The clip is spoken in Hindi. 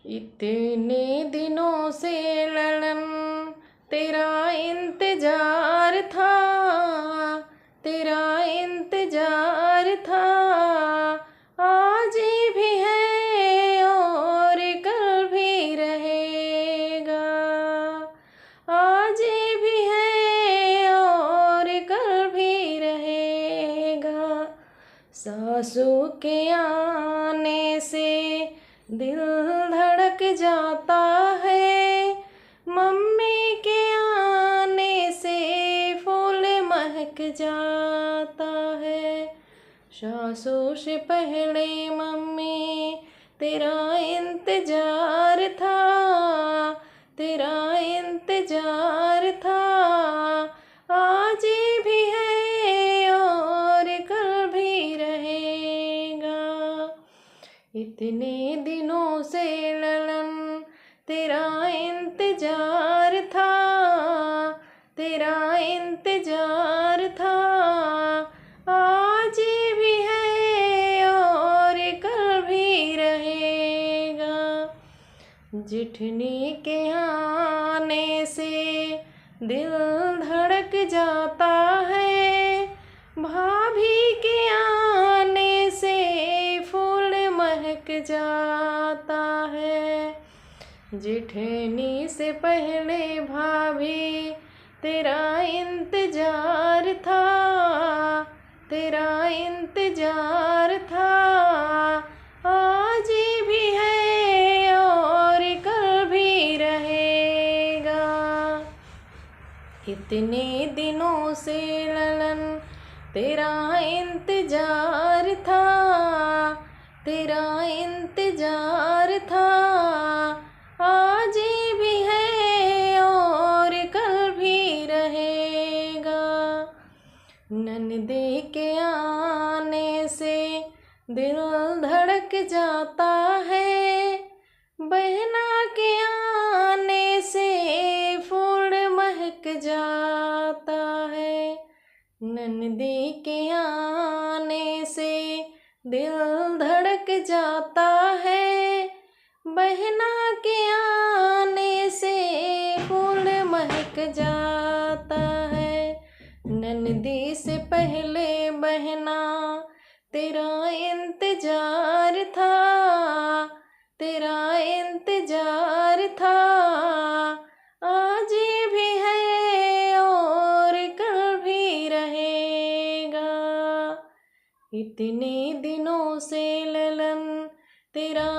इतने दिनों से ललन तेरा इंतजार था, तेरा इंतजार था। आज भी है और कल भी रहेगा, आज भी है और कल भी रहेगा। सासों के आने से दिल धड़क जाता है, मम्मी के आने से फूल महक जाता है। सासों से पहले मम्मी तेरा इंतजार था, तेरा इंतजार था। आज भी है और कल भी रहेगा। इतने दिनों से ललन तेरा इंतजार था, तेरा इंतजार था। आज भी है और कल भी रहेगा। जेठनी के आने से दिल धड़क जाता है, भाभी के आने से फूल महक जाता है। जेठनी से पहले भाभी तेरा इंतजार था, तेरा इंतजार था। आज भी है और कल भी रहेगा। इतने दिनों से ललन तेरा इंतजार था, तेरा इंतजार था। आज भी है और कल भी रहेगा। ननदे के आने से दिल धड़क जाता है, बहना के आने से फूल महक जाता है। ननदी के आने से दिल धड़क जाता है, बहना के आने से फूल महक जाता है। ननदी से पहले बहना तेरा इंतजार था, तेरा इंतजार था। आज भी है और कल भी रहेगा। इतने दिनों से ललन तेरा